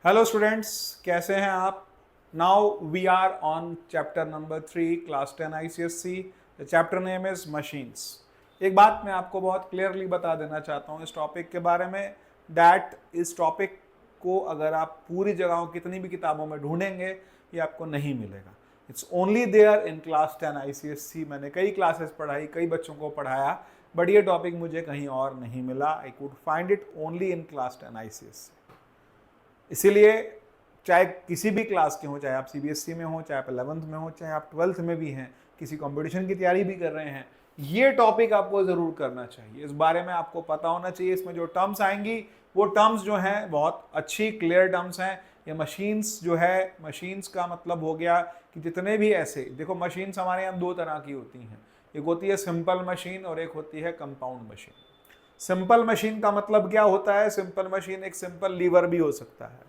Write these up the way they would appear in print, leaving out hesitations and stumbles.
Hello students, कैसे हैं आप? Now we are on chapter number 3 class 10 ICSE। The chapter name is machines. एक बात मैं आपको बहुत क्लियरली बता देना चाहता हूँ इस टॉपिक के बारे में, दैट इस टॉपिक को अगर आप पूरी जगहों कितनी भी किताबों में ढूंढेंगे ये आपको नहीं मिलेगा। It's only there in class 10 ICSE। मैंने कई क्लासेस पढ़ाई, कई बच्चों को पढ़ाया, बट ये टॉपिक मुझे कहीं और नहीं मिला। I could find it only in class 10 ICSE। इसीलिए चाहे किसी भी क्लास के हों, चाहे आप CBSE में हो, चाहे आप 11th में हो, चाहे आप 12th में भी हैं, किसी कंपटीशन की तैयारी भी कर रहे हैं, ये टॉपिक आपको ज़रूर करना चाहिए। इस बारे में आपको पता होना चाहिए। इसमें जो टर्म्स आएंगी वो टर्म्स जो हैं बहुत अच्छी क्लियर टर्म्स हैं। ये मशीन्स जो है, मशीन्स का मतलब हो गया कि जितने भी ऐसे, देखो मशीन्स हमारे यहाँ दो तरह की होती हैं। एक होती है सिंपल मशीन और एक होती है कंपाउंड मशीन। सिंपल मशीन का मतलब क्या होता है? सिंपल मशीन एक सिंपल लीवर भी हो सकता है,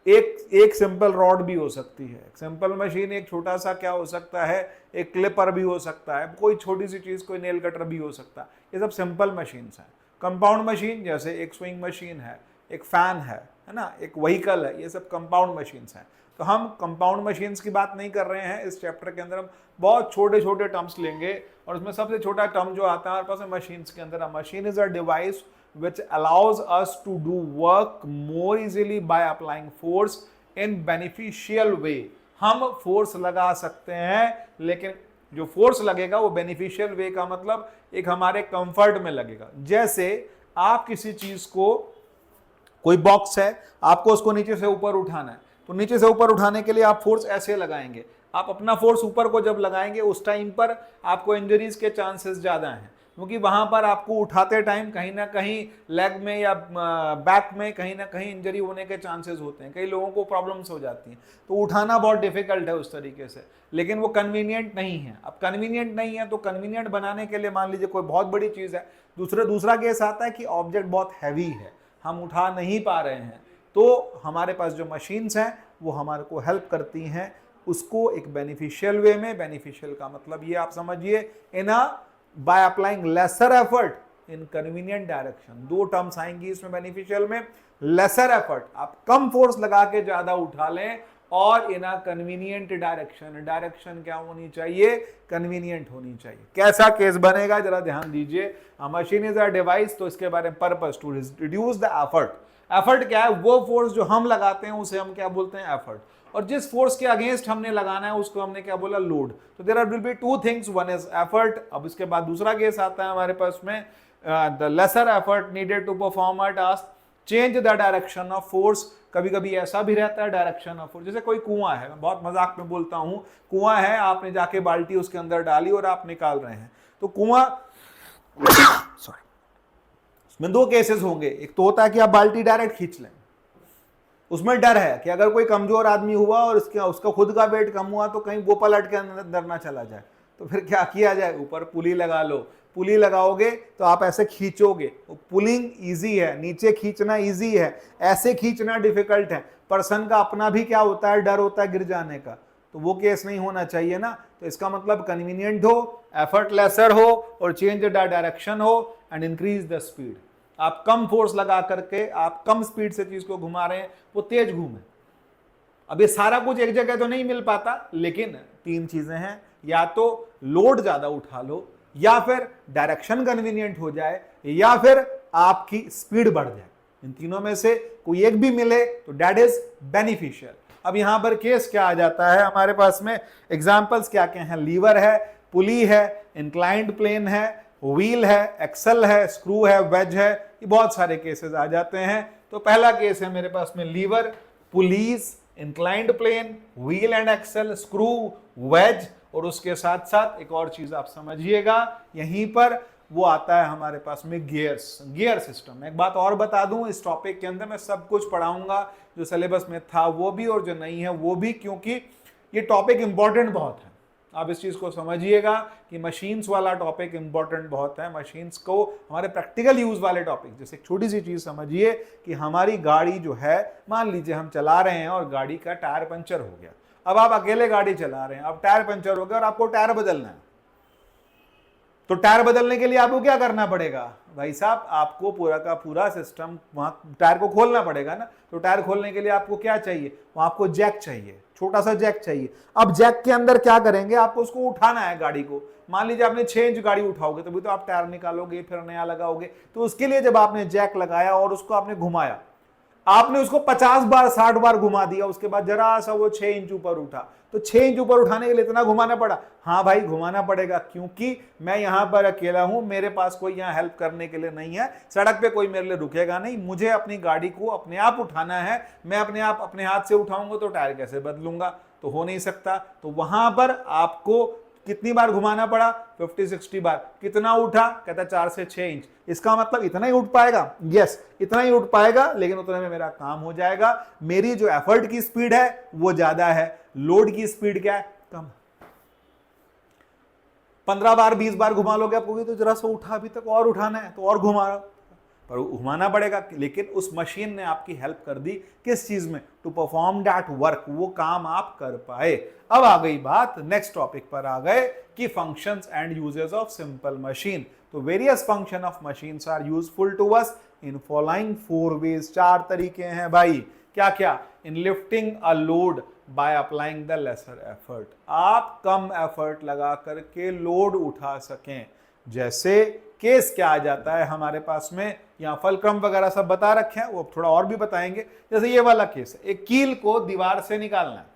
एक सिंपल रॉड भी हो सकती है। सिंपल मशीन एक छोटा सा क्या हो सकता है, एक क्लिपर भी हो सकता है, कोई छोटी सी चीज, कोई नेल कटर भी हो सकता है। ये सब सिंपल मशीन्स हैं। कंपाउंड मशीन जैसे एक स्विंग मशीन है, एक फैन है ना, एक व्हीकल है, ये सब कंपाउंड मशीन्स हैं। तो हम कंपाउंड मशीन्स की बात नहीं कर रहे हैं। इस चैप्टर के अंदर हम बहुत छोटे छोटे टर्म्स लेंगे और उसमें सबसे छोटा टर्म जो आता है हमारे पास मशीन्स के अंदर, machine is a device which allows us to do work more easily by applying force in beneficial way। हम फोर्स लगा सकते हैं, लेकिन जो फोर्स लगेगा वो बेनिफिशियल वे का मतलब एक हमारे कंफर्ट में लगेगा। जैसे आप किसी चीज को, कोई बॉक्स है, आपको उसको नीचे से ऊपर उठाना है, तो नीचे से ऊपर उठाने के लिए आप फोर्स ऐसे लगाएंगे। आप अपना फोर्स ऊपर को जब लगाएंगे उस टाइम पर आपको इंजरीज के चांसेस ज्यादा हैं, क्योंकि वहां पर आपको उठाते टाइम कहीं ना कहीं लेग में या बैक में कहीं ना कहीं इंजरी होने के चांसेस होते हैं। कई लोगों को प्रॉब्लम्स हो जाती हैं, तो उठाना बहुत डिफिकल्ट है उस तरीके से, लेकिन वो कन्वीनियंट नहीं है। अब कन्वीनियंट नहीं है तो कन्वीनियंट बनाने के लिए मान लीजिए कोई बहुत बड़ी चीज है, दूसरा केस आता है कि ऑब्जेक्ट बहुत हैवी है, हम उठा नहीं पा रहे हैं, तो हमारे पास जो मशीन्स हैं वो हमारे को हेल्प करती हैं उसको एक बेनिफिशियल वे में। बेनिफिशियल का मतलब ये आप समझिए, in a by applying lesser effort in convenient direction. दो टर्म्स आएंगी इसमें बेनिफिशियल में। लेसर एफर्ट, आप कम फोर्स लगा के ज्यादा उठा लें, और इन अ कन्वीनियंट डायरेक्शन। डायरेक्शन क्या होनी चाहिए? कन्वीनियंट होनी चाहिए। कैसा केस बनेगा जरा ध्यान दीजिए। मशीन इज अ डिवाइस, तो इसके बारे में purpose to reduce the effort. Effort क्या है? वो फोर्स जो हम लगाते हैं उसे हम क्या बोलते हैं? एफर्ट। और जिस फोर्स के अगेंस्ट हमने लगाना है उसको हमने क्या बोला? लोड। तो there will be two things, one is effort. अब इसके बाद दूसरा केस आता है हमारे पास में, the lesser effort needed to perform a task, change the direction of force. कभी कभी ऐसा भी रहता है डायरेक्शन ऑफ फोर्स, जैसे कोई कुआं है, मैं बहुत मजाक में बोलता हूं, कुआं है, आपने जाके बाल्टी उसके अंदर डाली और आप निकाल रहे हैं, तो कुआं सॉरी, उसमें दो केसेस होंगे। एक तो होता है कि आप बाल्टी डायरेक्ट खींच लें, उसमें डर है कि अगर कोई कमजोर आदमी हुआ और उसका खुद का वेट कम हुआ तो कहीं वो पलट के अंदर ना चला जाए, तो फिर क्या किया जाए? ऊपर पुली लगा लो। पुली लगाओगे तो आप ऐसे खींचोगे, पुलिंग इजी है, नीचे खींचना इजी है, ऐसे खींचना डिफिकल्ट है। पर्सन का अपना भी क्या होता है? डर होता है गिर जाने का, तो वो केस नहीं होना चाहिए ना। तो इसका मतलब कन्वीनियंट हो, एफर्ट लेसर हो, और चेंज द डायरेक्शन हो, एंड इंक्रीज द स्पीड। आप कम फोर्स लगा करके आप कम स्पीड से चीज को घुमा रहे हैं, वो तेज घूमे। अब ये सारा कुछ एक जगह तो नहीं मिल पाता, लेकिन तीन चीजें हैं, या तो लोड ज्यादा उठा लो, या फिर डायरेक्शन कन्वीनियंट हो जाए, या फिर आपकी स्पीड बढ़ जाए। इन तीनों में से कोई एक भी मिले तो दैट इज बेनिफिशियल। अब यहां पर केस क्या आ जाता है हमारे पास में? एग्जांपल्स क्या क्या हैं? लीवर है, पुली है, इंक्लाइंड प्लेन है, व्हील है, एक्सल है, स्क्रू है, वेज है, ये बहुत सारे केसेस आ जाते हैं। तो पहला केस है मेरे पास में lever, pulleys, inclined plane, wheel and axle, screw, wedge, और उसके साथ साथ एक और चीज आप समझिएगा, यहीं पर वो आता है हमारे पास में गियर्स, गियर सिस्टम। एक बात और बता दूं, इस टॉपिक के अंदर मैं सब कुछ पढ़ाऊंगा, जो सिलेबस में था वो भी और जो नहीं है वो भी, क्योंकि ये टॉपिक इंपॉर्टेंट बहुत है। आप इस चीज को समझिएगा कि मशीन्स वाला टॉपिक इंपॉर्टेंट बहुत है। मशीन्स को हमारे प्रैक्टिकल यूज वाले टॉपिक, जैसे एक छोटी सी चीज समझिए कि हमारी गाड़ी जो है, मान लीजिए हम चला रहे हैं और गाड़ी का टायर पंचर हो गया। अब आप अकेले गाड़ी चला रहे हैं, अब टायर पंचर हो गया और आपको टायर बदलना है, तो टायर बदलने के लिए आपको क्या करना पड़ेगा? भाई साहब आपको पूरा का पूरा सिस्टम वहां टायर को खोलना पड़ेगा ना, तो टायर खोलने के लिए आपको क्या चाहिए, वहां आपको जैक चाहिए, छोटा सा जैक चाहिए। अब जैक के अंदर क्या करेंगे, आपको उसको उठाना है गाड़ी को। मान लीजिए आपने 6 इंच गाड़ी उठाओगे तभी तो आप टायर निकालोगे फिर नया लगाओगे। तो उसके लिए जब आपने जैक लगाया और उसको आपने घुमाया, आपने उसको 50 बार 60 बार घुमा दिया, उसके बाद जरा सा वो 6 इंच ऊपर उठा, तो 6 इंच ऊपर उठाने के लिए इतना घुमाना पड़ा। हाँ भाई घुमाना पड़ेगा, क्योंकि मैं यहां पर अकेला हूं, मेरे पास कोई यहां हेल्प करने के लिए नहीं है, सड़क पे कोई मेरे लिए रुकेगा नहीं, मुझे अपनी गाड़ी को अपने आप उठाना है। मैं अपने आप अपने हाथ से उठाऊंगा तो टायर कैसे बदलूंगा, तो हो नहीं सकता। तो वहां पर आपको कितनी बार घुमाना पड़ा, 50-60 बार। कितना उठा, कहता 4 से 6 इंच। इसका मतलब इतना ही उठ पाएगा, यस इतना ही उठ पाएगा, लेकिन उतने में मेरा काम हो जाएगा। मेरी जो एफर्ट की स्पीड है वो ज्यादा है, लोड की स्पीड क्या है, कम। 15 बार 20 बार घुमा लोगे, आपको तो जरा सा उठा, अभी तक और उठाना है तो और घुमा, पर घुमाना पड़ेगा। लेकिन उस मशीन ने आपकी हेल्प कर दी किस चीज में, टू परफॉर्म दैट वर्क, वो काम आप कर पाए। अब आ गई बात, नेक्स्ट टॉपिक पर आ गए कि functions and uses of simple machine. तो various function of machines are useful to us in following 4 ways. 4 तरीके हैं भाई, क्या क्या, in lifting a load by applying the lesser effort, आप कम एफर्ट लगा करके लोड उठा सकें। जैसे केस क्या आ जाता है हमारे पास में, यहाँ फलक्रम वगैरह सब बता रखे हैं, वो थोड़ा और भी बताएंगे। जैसे ये वाला केस है, एक कील को दीवार से निकालना है,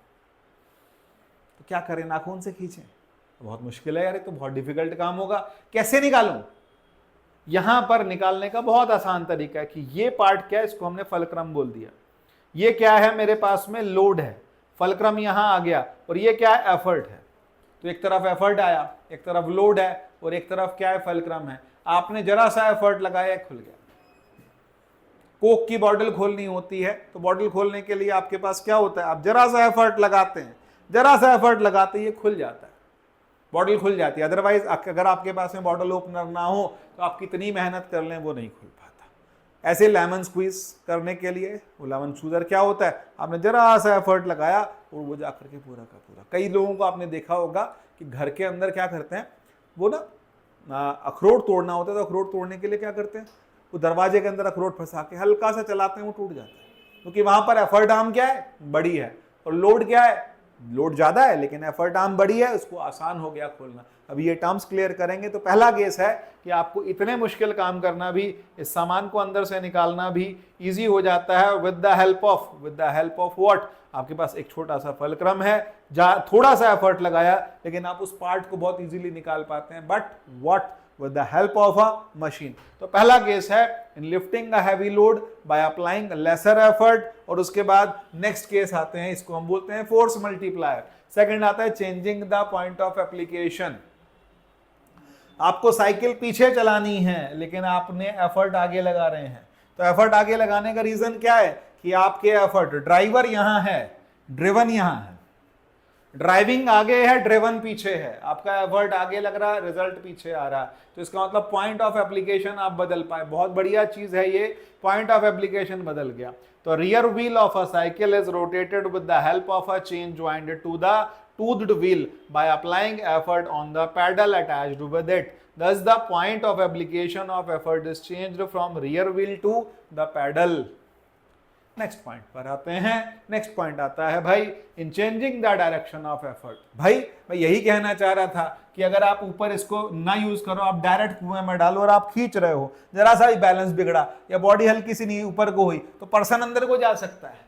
तो क्या करें, नाखून से खींचें, तो बहुत मुश्किल है यार, तो बहुत डिफिकल्ट काम होगा। कैसे निकालूं, यहां पर निकालने का बहुत आसान तरीका है कि ये पार्ट क्या है, इसको हमने फलक्रम बोल दिया। ये क्या है, मेरे पास में लोड है, फलक्रम यहां आ गया, और ये क्या है, एफर्ट है। तो एक तरफ एफर्ट आया, एक तरफ लोड है, और एक तरफ क्या है, फलक्रम है। आपने जरा सा एफर्ट लगाया, खुल गया। कोक की बॉटल खोलनी होती है, तो बॉटल खोलने के लिए आपके पास क्या होता है, आप जरा सा एफर्ट लगाते हैं, जरा सा एफर्ट लगाते ही खुल जाता है, बॉटल खुल जाती है। अदरवाइज अगर आपके पास में बॉटल ओपनर ना हो तो आप कितनी मेहनत कर लें वो नहीं खुल पाता। ऐसे लेमन स्क्वीज करने के लिए वो लेमन स्क्वीजर क्या होता है, आपने जरा सा एफर्ट लगाया और वो जाकर के पूरा का पूरा। कई लोगों को आपने देखा होगा कि घर के अंदर क्या करते हैं, वो ना अखरोट तोड़ना होता है, तो अखरोट तोड़ने के लिए क्या करते हैं, वो दरवाजे के अंदर अखरोट फंसा के हल्का सा चलाते हैं, वो टूट जाता है, क्योंकि वहां पर एफर्ट आर्म क्या है, बड़ी है, और लोड क्या है, लोड ज्यादा है, लेकिन एफर्ट आर्म बड़ी है, उसको आसान हो गया खोलना। अभी ये टर्म्स क्लियर करेंगे। तो पहला केस है कि आपको इतने मुश्किल काम करना भी, इस सामान को अंदर से निकालना भी इजी हो जाता है with the help of what, आपके पास एक छोटा सा फलक्रम है, थोड़ा सा एफर्ट लगाया, लेकिन आप उस पार्ट को बहुत इजीली निकाल पाते हैं, but what, with the help of a machine। तो पहला केस है in lifting a heavy load by applying a lesser effort, और उसके बाद नेक्स्ट केस आते हैं, इसको हम बोलते हैं फोर्स मल्टीप्लायर। सेकंड आता है changing the point of application. आपको साइकिल पीछे चलानी है, लेकिन आपने एफर्ट आगे लगा रहे हैं। तो एफर्ट आगे लगाने का रीजन क्या है कि आपके एफर्ट, ड्राइवर यहां है, ड्रिवन यहां है, ड्राइविंग आगे है, ड्रिवन पीछे है, आपका एफर्ट आगे लग रहा है, रिजल्ट पीछे आ रहा है। तो इसका मतलब पॉइंट ऑफ एप्लीकेशन आप बदल पाए, बहुत बढ़िया चीज है ये, पॉइंट ऑफ एप्लीकेशन बदल गया। तो rear wheel of a cycle is rotated with the help of a chain joint to the toothed wheel by applying effort on the pedal attached with it. Thus the point of application of effort is changed from rear wheel to the pedal. Next point पर आते हैं। Next point आता है भाई इन changing the direction of effort. भाई मैं यही कहना चाह रहा था कि अगर आप ऊपर इसको ना यूज करो, आप डायरेक्ट कुएं में डालो और आप खींच रहे हो, जरा सा भी बैलेंस बिगड़ा या बॉडी हल्की सी नहीं ऊपर को हुई तो पर्सन अंदर को जा सकता है,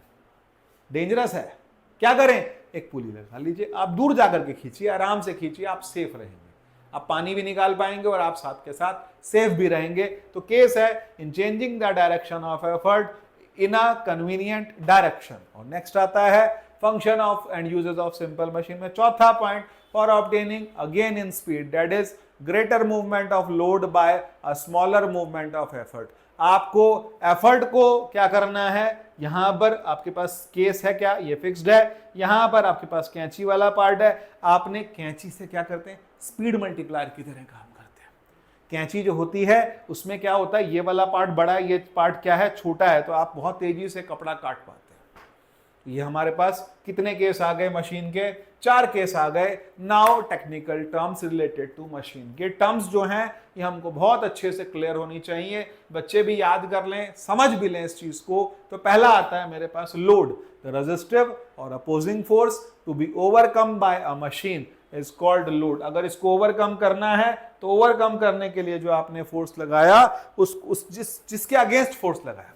डेंजरस है। क्या करें, एक पुली लगा लीजिए, आप दूर जाकर के खींचिए, आराम से खींचिए, आप सेफ रहेंगे, आप पानी भी निकाल पाएंगे और आप साथ के साथ सेफ भी रहेंगे। तो केस है इन changing the direction of effort in a convenient direction. और नेक्स्ट आता है function of and uses of simple machine में चौथा point, for obtaining again in speed that is greater movement of load bye a smaller movement of effort. आपको effort को क्या करना है, यहां पर आपके पास केस है क्या, ये फिक्स्ड है, यहां पर आपके पास कैंची वाला पार्ट है, आपने कैंची से क्या करते हैं, स्पीड मल्टीप्लायर की तरह काम करते हैं। कैंची जो होती है उसमें क्या होता है, ये वाला पार्ट बड़ा है, ये पार्ट क्या है, छोटा है, तो आप बहुत तेजी से कपड़ा काट पाते हैं। ये हमारे पास कितने केस आ गए मशीन के, 4 केस आ गए। Now technical terms related to machine. ये टर्म्स जो हैं ये हमको बहुत अच्छे से क्लियर होनी चाहिए, बच्चे भी याद कर लें, समझ भी लें इस चीज को। तो पहला आता है मेरे पास लोड, द रेजिस्टिव और opposing force to be overcome by a machine is called load. अगर इसको ओवरकम करना है तो ओवरकम करने के लिए जो आपने फोर्स लगाया जिसके अगेंस्ट फोर्स लगाया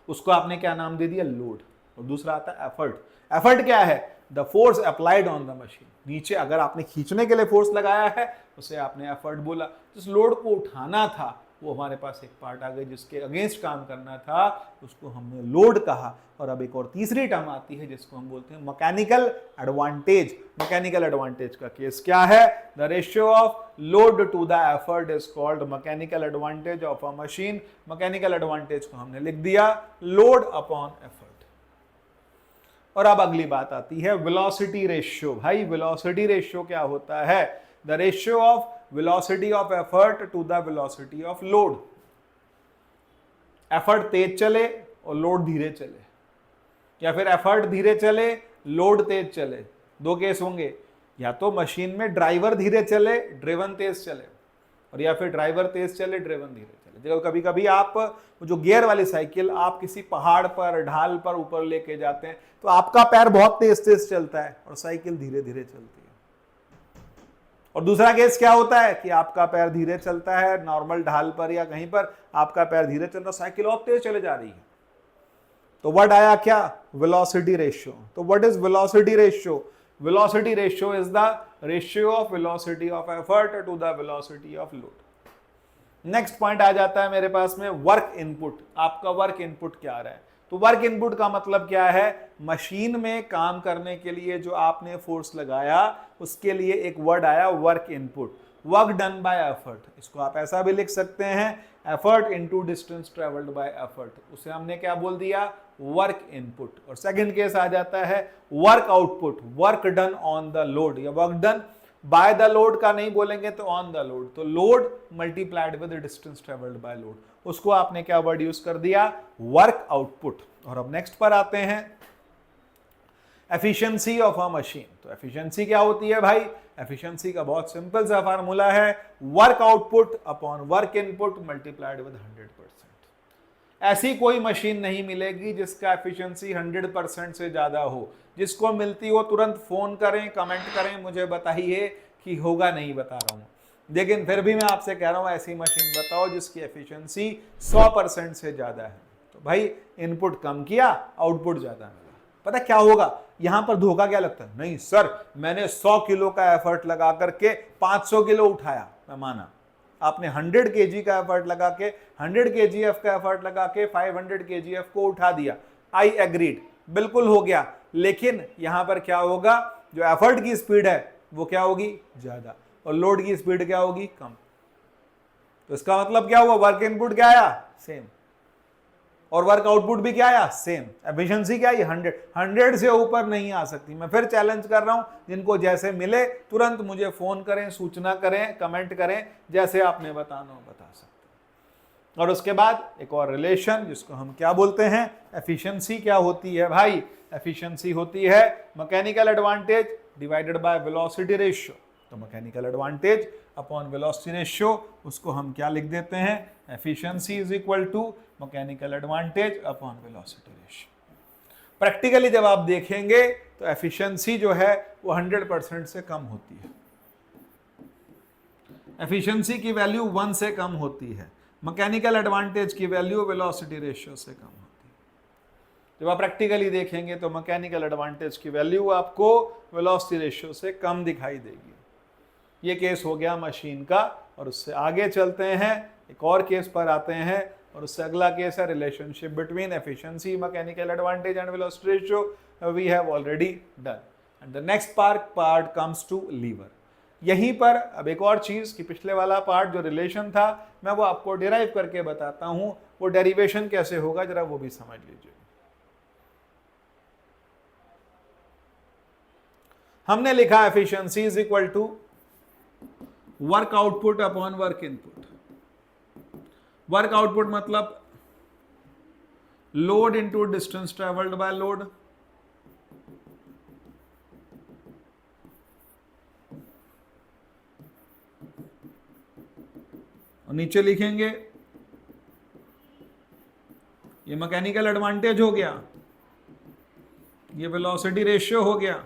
उसको आपने क्या नाम दे दिया, लोड। और दूसरा आता है एफर्ट। एफर्ट क्या है, the force applied on the machine. नीचे अगर आपने खींचने के लिए फोर्स लगाया है उसे आपने एफर्ट बोला। जिस लोड को उठाना था वो हमारे पास एक पार्ट आ गई, जिसके अगेंस्ट काम करना था उसको हमने लोड कहा। और अब एक और तीसरी टर्म आती है जिसको हम बोलते हैं मैकेनिकल एडवांटेज। मैकेनिकल एडवांटेज का केस क्या है, the ratio of load to the effort is called mechanical advantage of a machine. Mechanical advantage को हमने लिख दिया लोड अपॉन एफर्ट। और अब अगली बात आती है वेलोसिटी रेशियो। भाई वेलोसिटी रेशियो क्या होता है, the ratio of velocity of effort to the velocity of load. Effort तेज चले और लोड धीरे चले, या फिर एफर्ट धीरे चले लोड तेज चले। दो केस होंगे, या तो मशीन में ड्राइवर धीरे चले ड्रिवन तेज चले, और या फिर ड्राइवर तेज चले ड्रिवन धीरे चले। जब कभी कभी आप जो गियर वाली साइकिल आप किसी पहाड़ पर ढाल पर ऊपर लेके जाते हैं तो आपका पैर बहुत तेज तेज चलता है और साइकिल धीरे धीरे चलती है। और दूसरा केस क्या होता है कि आपका पैर धीरे चलता है नॉर्मल ढाल पर या कहीं पर, आपका पैर धीरे चल रहा, साइकिल और तेज चले जा रही है। तो वर्ड आया क्या, वेलोसिटी रेशियो। तो what is velocity ratio, velocity ratio is the ratio of velocity of effort to the velocity of load. Next point आ जाता है मेरे पास में वर्क इनपुट। आपका वर्क इनपुट क्या आ रहा है, तो वर्क इनपुट का मतलब क्या है, मशीन में काम करने के लिए जो आपने फोर्स लगाया उसके लिए एक वर्ड आया work input. Work done by effort, इसको आप ऐसा भी लिख सकते हैं effort into distance travelled by effort. उसे हमने क्या बोल दिया, वर्क इनपुट। और सेकंड केस आ जाता है work output, work done on the load, या work done by the load का नहीं बोलेंगे तो ऑन द लोड। तो load multiplied with distance travelled by load, उसको आपने क्या वर्ड यूज कर दिया, वर्क आउटपुट। और अब नेक्स्ट पर आते हैं एफिशिएंसी ऑफ अ मशीन। तो एफिशिएंसी क्या होती है भाई, एफिशिएंसी का बहुत सिंपल सा फार्मूला है work output upon work input multiplied with 100%। ऐसी कोई मशीन नहीं मिलेगी जिसका एफिशिएंसी 100% से ज्यादा हो। जिसको मिलती हो तुरंत फोन करें, कमेंट करें, मुझे बताइए कि होगा, नहीं बता रहा हूं। लेकिन फिर भी मैं आपसे कह रहा हूं ऐसी मशीन बताओ जिसकी एफिशिएंसी 100% से ज्यादा है। तो भाई इनपुट कम किया आउटपुट ज्यादा मिला। पता क्या होगा, यहां पर धोखा क्या लगता है, नहीं सर मैंने 100 किलो का एफर्ट लगा करके 500 किलो उठाया, मैं माना। आपने 100 केजी का एफर्ट लगा के 100 केजीएफ का एफर्ट लगा के 500 केजीएफ को उठा दिया, आई एग्रीड, बिल्कुल हो गया। लेकिन यहां पर क्या होगा, जो एफर्ट की स्पीड है वो क्या होगी, ज्यादा, और लोड की स्पीड क्या होगी, कम। तो इसका मतलब क्या हुआ, वर्क इनपुट क्या आया, सेम, और वर्क आउटपुट भी क्या आया, सेम। एफिशिएंसी क्या है, 100 से ऊपर नहीं आ सकती। मैं फिर चैलेंज कर रहा हूं, जिनको जैसे मिले तुरंत मुझे फोन करें, सूचना करें, कमेंट करें, जैसे आपने बताना हो बता सकते हैं। और उसके बाद एक और रिलेशन जिसको हम क्या बोलते हैं, एफिशिएंसी क्या होती है भाई, एफिशिएंसी होती है mechanical advantage divided by velocity ratio. तो mechanical advantage upon velocity ratio, उसको हम क्या लिख देते हैं, efficiency is equal to mechanical advantage upon velocity ratio. Practically जब आप देखेंगे तो एफिशिएंसी जो है वो 100% से कम होती है। एफिशिएंसी की वैल्यू 1 से कम होती है, मैकेनिकल एडवांटेज की वैल्यू वेलोसिटी रेशियो से कम होती है। जब आप प्रैक्टिकली देखेंगे तो मैकेनिकल एडवांटेज की वैल्यू आपको वेलोसिटी रेशियो से कम दिखाई देगी। ये केस हो गया मशीन का। और उससे आगे चलते हैं, एक और केस पर आते हैं, और उससे अगला केस है relationship between efficiency, mechanical advantage and velocity ratio. We have already done. And the next part comes to lever. यहीं पर अब एक और चीज कि पिछले वाला पार्ट जो रिलेशन था मैं वो आपको डिराइव करके बताता हूं, वो डेरिवेशन कैसे होगा जरा वो भी समझ लीजिए। हमने लिखा efficiency is equal to work output upon work input. Work output मतलब load into distance travelled by load, और नीचे लिखेंगे ये मैकेनिकल एडवांटेज हो गया, ये वेलोसिटी रेशियो हो गया,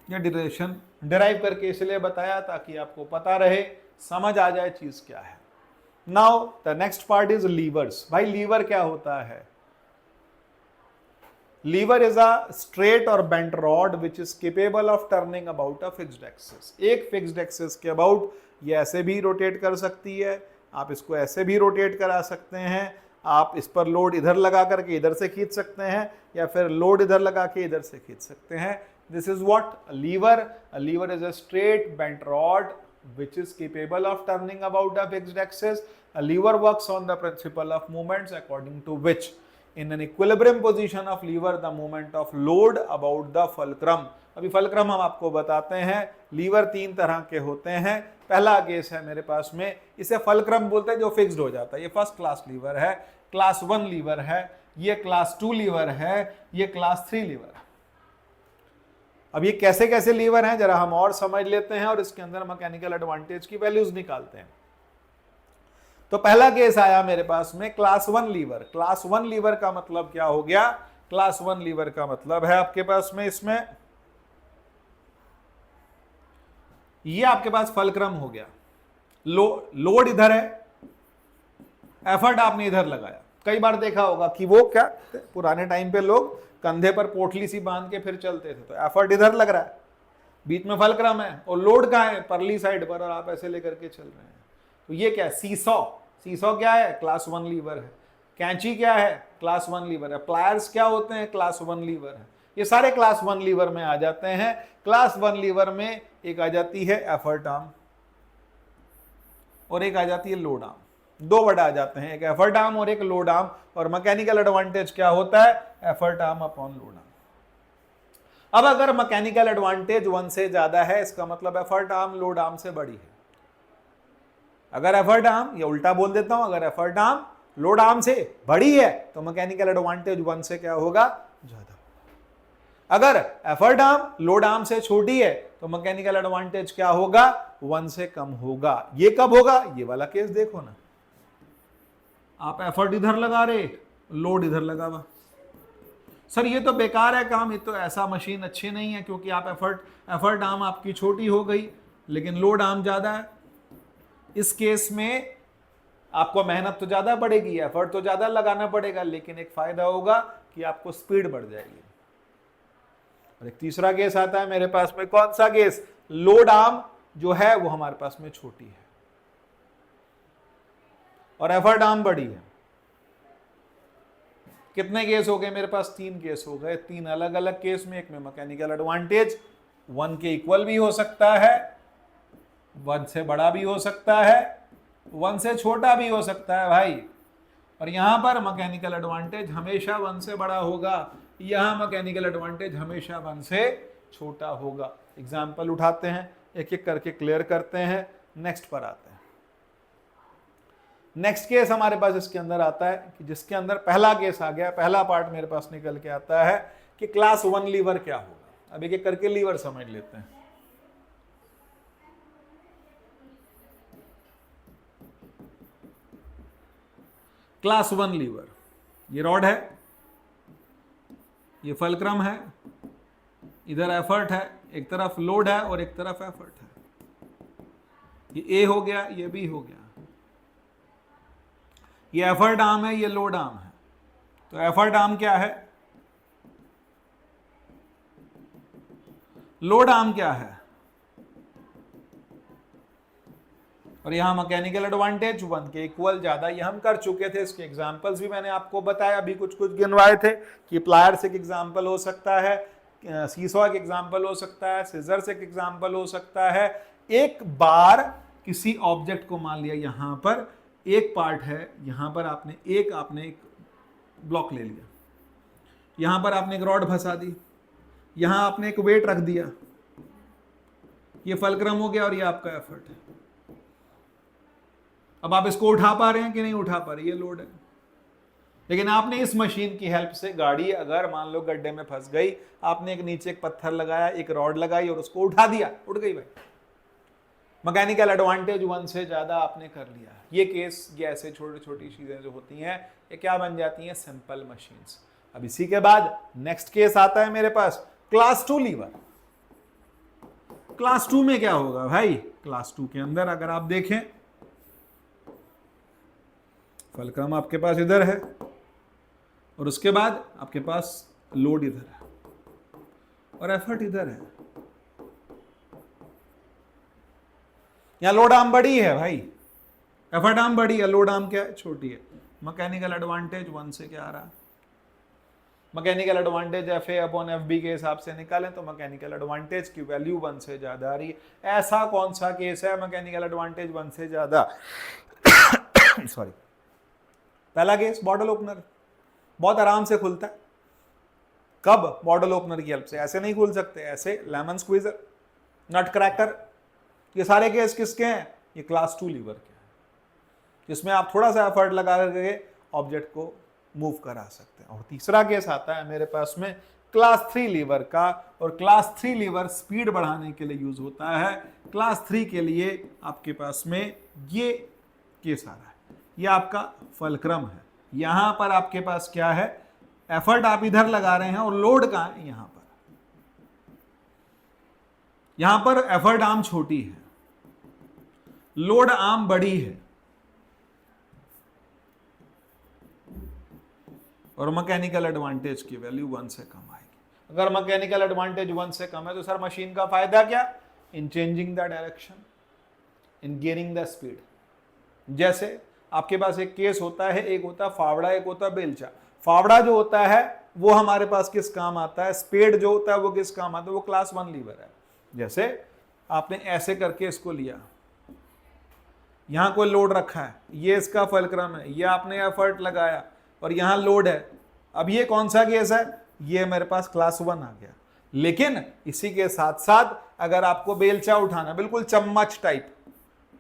ये ड्यूरेशन डिराइव करके इसलिए बताया ताकि आपको पता रहे, समझ आ जाए चीज क्या है। Now the next part is levers. भाई लीवर क्या होता है? लीवर इज अ स्ट्रेट और bent rod which is capable of turning about a fixed axis. एक फिक्स्ड एक्सिस के अबाउट ये ऐसे भी रोटेट कर सकती है, आप इसको ऐसे भी रोटेट करा सकते हैं, आप इस पर लोड इधर लगा करके इधर से खींच सकते हैं, या फिर लोड इधर लगा के इधर से खींच सकते हैं। This is what a lever. A lever is a straight bent rod which is capable of turning about a fixed axis. A lever works on the principle of moments according to which in an equilibrium position of lever the moment of load about the fulcrum. अभी fulcrum हम आपको बताते हैं। Liver तीन तरह के होते हैं। पहला केस है मेरे पास में, इसे फलक्रम बोलते हैं, जो फिक्स्ड हो जाता है। ये फर्स्ट क्लास लीवर है, क्लास 1 लीवर है, ये क्लास 2 लीवर है, ये क्लास 3 लीवर है। अब ये कैसे कैसे लीवर हैं जरा हम और समझ लेते हैं और इसके अंदर मैकेनिकल एडवांटेज की वैल्यूज निकालते हैं। तो पहला केस आया मेरे पास में क्लास 1 लीवर। क्लास 1 लीवर का मतलब क्या हो गया? क्लास 1 लीवर का मतलब है आपके पास में इसमें ये आपके पास फलक्रम हो गया, लोड इधर है, एफर्ट आपने इधर लगाया। कई बार देखा होगा कि वो क्या पुराने टाइम पे लोग कंधे पर पोटली सी बांध के फिर चलते थे, तो एफर्ट इधर लग रहा है, बीच में फलक्रम है और लोड कहाँ है? परली साइड पर, और आप ऐसे लेकर के चल रहे हैं। तो ये क्या है? सीसॉ। सीसॉ क्या है? क्लास 1 लीवर है। कैंची क्या है? क्लास 1 लीवर है। प्लायर्स क्या होते हैं? क्लास 1 लीवर है। ये सारे क्लास 1 लीवर में आ जाते हैं। क्लास 1 लीवर में एक आ जाती है एफर्ट आर्म और एक आ जाती है लोड आर्म। दो वर्ड आ जाते हैं, एक एफर्ट आर्म और एक लोड आर्म। और मैकेनिकल एडवांटेज क्या होता है? Effort arm upon load arm. अब अगर मैकेनिकल एडवांटेज 1 से ज्यादा है, इसका मतलब एफर्ट आर्म लोड आर्म से बड़ी है। अगर एफर्ट आर्म, या उल्टा बोल देता हूं, अगर एफर्ट आर्म लोड आर्म से बड़ी है तो मैकेनिकल एडवांटेज 1 से क्या होगा? ज्यादा। अगर एफर्ट आर्म लोड आर्म से छोटी है तो मैकेनिकल एडवांटेज क्या होगा? 1 से कम होगा। ये कब होगा? ये वाला केस देखो ना, आप एफर्ट इधर लगा रहे, लोड इधर लगा हुआ। सर ये तो बेकार है काम, ये तो ऐसा मशीन अच्छी नहीं है, क्योंकि आप एफर्ट आर्म आपकी छोटी हो गई लेकिन लोड आर्म ज्यादा है। इस केस में आपको मेहनत तो ज्यादा पड़ेगी, एफर्ट तो ज्यादा लगाना पड़ेगा, लेकिन एक फायदा होगा कि आपको स्पीड बढ़ जाएगी। और एक तीसरा केस आता है मेरे पास में, कौन सा केस? लोड आर्म जो है वो हमारे पास में छोटी है और एफर्ट आर्म बड़ी है। कितने केस हो गए मेरे पास? 3 केस हो गए। 3 अलग अलग केस में, एक में मैकेनिकल एडवांटेज 1 के इक्वल भी हो सकता है, 1 से बड़ा भी हो सकता है, 1 से छोटा भी हो सकता है भाई। और यहां पर मैकेनिकल एडवांटेज हमेशा 1 से बड़ा होगा, यहां मैकेनिकल एडवांटेज हमेशा 1 से छोटा होगा। एग्जाम्पल उठाते हैं, एक एक करके क्लियर करते हैं, नेक्स्ट पर आते हैं। नेक्स्ट केस हमारे पास इसके अंदर आता है कि जिसके अंदर पहला केस आ गया, पहला पार्ट मेरे पास निकल के आता है कि क्लास 1 लीवर क्या होगा। अब एक एक करके लीवर समझ लेते हैं। क्लास 1 लीवर, ये रॉड है, ये फलक्रम है, इधर एफर्ट है, एक तरफ लोड है और एक तरफ एफर्ट है। ये ए हो गया, ये बी हो गया। ये एफर्ट आर्म है, ये लोड आर्म है। तो एफर्ट आर्म क्या है? लोड आर्म क्या है? और यहां मैकेनिकल एडवांटेज 1 के इक्वल ज्यादा। ये हम कर चुके थे, इसके एग्जांपल्स भी मैंने आपको बताया, अभी कुछ कुछ गिनवाए थे कि प्लायर्स एक एग्जांपल हो सकता है, सीसॉ एक एग्जांपल हो सकता है, सीजर्स एक एग्जांपल हो सकता है। एक बार किसी ऑब्जेक्ट को मान लिया, यहां पर एक पार्ट है, यहां पर आपने एक ब्लॉक ले लिया, यहां पर आपने एक रॉड फंसा दी, यहां आपने एक वेट रख दिया, ये फलक्रम हो गया और ये आपका एफर्ट है। अब आप इसको उठा पा रहे हैं कि नहीं उठा पा रहे, ये लोड है। लेकिन आपने इस मशीन की हेल्प से गाड़ी अगर मान लो गड्ढे में फंस गई, आपने एक नीचे एक पत्थर लगाया, एक रॉड लगाई और उसको उठा दिया, उठ गई भाई। मैकेनिकल एडवांटेज 1 से ज्यादा आपने कर लिया। ये केस, ये ऐसे छोटी छोटी चीजें जो होती हैं ये क्या बन जाती हैं, सिंपल मशीन्स। अब इसी के बाद नेक्स्ट केस आता है मेरे पास क्लास 2 लीवर। क्लास 2 में क्या होगा भाई, क्लास 2 के अंदर अगर आप देखें, फलक्रम आपके पास इधर है और उसके बाद आपके पास लोड इधर है और एफर्ट इधर है। यहां लोड आर्म बड़ी है भाई, एफर्ट आर्म बड़ी है, लोड आर्म क्या है, छोटी है। मैकेनिकल एडवांटेज 1 से क्या आ रहा है, mechanical advantage F A upon F B के हिसाब से निकालें तो मैकेनिकल एडवांटेज की वैल्यू 1 से ज्यादा आ रही है। ऐसा कौन सा केस है मैकेनिकल एडवांटेज 1 से ज्यादा सॉरी, पहला केस बॉटल ओपनर, बहुत आराम से खुलता है। कब, बॉटल ओपनर की हेल्प से। ऐसे नहीं खुल सकते, ऐसे लेमन स्क्वीजर, नट क्रैकर, ये सारे केस किसके हैं, ये क्लास 2 लीवर के हैं, जिसमें आप थोड़ा सा एफर्ट लगा करके ऑब्जेक्ट को मूव करा सकते हैं। और तीसरा केस आता है मेरे पास में क्लास 3 लीवर का, और क्लास 3 लीवर स्पीड बढ़ाने के लिए यूज होता है। क्लास 3 के लिए आपके पास में ये केस आ रहा है, ये आपका फलक्रम है। यहां पर आपके पास क्या है, एफर्ट आप इधर लगा रहे हैं और लोड कहां है, यहां पर एफर्ट आर्म छोटी है, लोड आर्म बड़ी है, और मैकेनिकल एडवांटेज की वैल्यू 1 से कम आएगी। अगर मैकेनिकल एडवांटेज 1 से कम है तो सर मशीन का फायदा क्या, इन changing the direction, in gaining the speed. जैसे आपके पास एक केस होता है, एक होता है फावड़ा, एक होता है बेलचा। फावड़ा जो होता है वो हमारे पास किस काम आता है, स्पेड जो होता है वो किस काम आता है, वो क्लास 1 लीवर है। जैसे आपने ऐसे करके इसको लिया, यहां कोई लोड रखा है, ये इसका फलक्रम है, ये आपने एफर्ट लगाया और यहां लोड है। अब ये कौन सा केस है, ये मेरे पास क्लास 1 आ गया। लेकिन इसी के साथ साथ अगर आपको बेलचा उठाना, बिल्कुल चम्मच टाइप,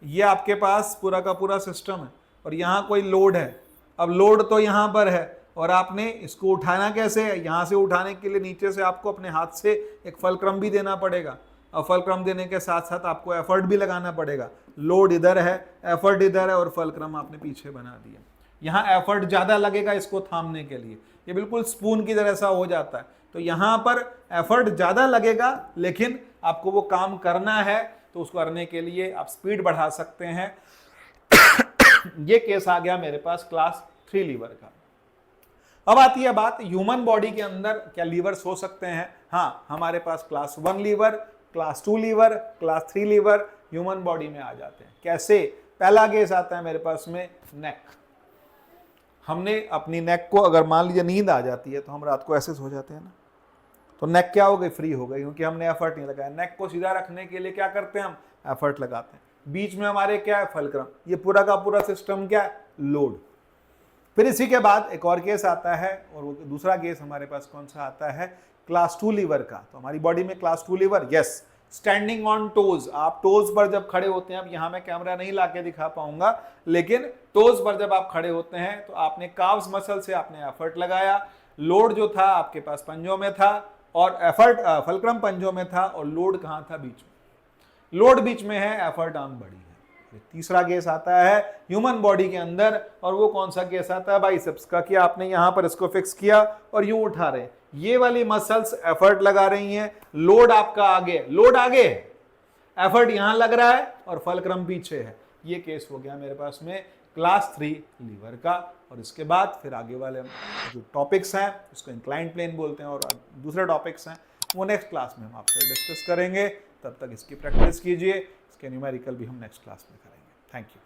ये आपके पास पूरा का पूरा सिस्टम है और यहां कोई लोड है। अब लोड तो यहां पर है और आपने इसको उठाना कैसे है, यहां से उठाने के लिए नीचे से आपको अपने हाथ से एक फलक्रम भी देना पड़ेगा, और फलक्रम देने के साथ साथ आपको एफर्ट भी लगाना पड़ेगा। लोड इधर है, एफर्ट इधर है और फलक्रम आपने पीछे बना दिया। यहां एफर्ट ज्यादा लगेगा इसको थामने के लिए, ये बिल्कुल स्पून की तरह सा हो जाता है। तो यहां पर एफर्ट ज्यादा लगेगा, लेकिन आपको वो काम करना है तो उसको करने के लिए आप स्पीड बढ़ा सकते हैं। ये केस आ गया मेरे पास क्लास 3 लीवर का। अब आती है बात, ह्यूमन बॉडी के अंदर क्या लीवर्स हो सकते हैं। हाँ, हमारे पास class 1 lever, class 2 lever, class 3 lever human body में आ जाते हैं। कैसे, पहला केस आता है मेरे पास में नेक। हमने अपनी नेक को, अगर मान लीजिए नींद आ जाती है तो हम रात को ऐसे सो जाते हैं ना, तो नेक क्या हो गई, फ्री हो गई, क्योंकि हमने एफर्ट नहीं लगाया। नेक को सीधा रखने के लिए क्या करते हैं, हम एफर्ट लगाते हैं। बीच में हमारे क्या है, फलक्रम। ये पूरा का पूरा सिस्टम क्या है, लोड। फिर इसी के बाद एक और केस आता है, और वो दूसरा केस हमारे पास कौन सा आता है, क्लास 2 लीवर का। तो हमारी बॉडी में class 2 lever, yes, standing on toes. आप टोज पर जब खड़े होते हैं, अब यहां मैं कैमरा नहीं लाके दिखा पाऊंगा, लेकिन टोज पर जब आप खड़े होते हैं तो आपने काव्स मसल से आपने एफर्ट लगाया। लोड जो था आपके पास पंजों में था, और एफर्ट फलक्रम पंजों में था, और लोड कहां था, बीच में। लोड बीच में है, एफर्ट आर्म बड़ी है। तीसरा केस आता है ह्यूमन बॉडी के अंदर, और वो कौन सा केस आता है, बाइसेप्स का, कि आपने यहां पर इसको फिक्स किया और यूं उठा रहे हैं। ये वाली मसल्स एफर्ट लगा रही हैं, लोड आपका आगे, लोड आगे है, एफर्ट यहां लग रहा है और फलक्रम पीछे है। ये केस हो गया मेरे पास में क्लास 3 लीवर का। और इसके बाद फिर आगे वाले जो टॉपिक्स हैं उसको इंक्लाइंड प्लेन बोलते हैं, और दूसरे टॉपिक्स हैं वो नेक्स्ट क्लास में हम आपसे डिस्कस करेंगे। तब तक इसकी प्रैक्टिस कीजिए, इसके न्यूमेरिकल भी हम नेक्स्ट क्लास में करेंगे। Thank you.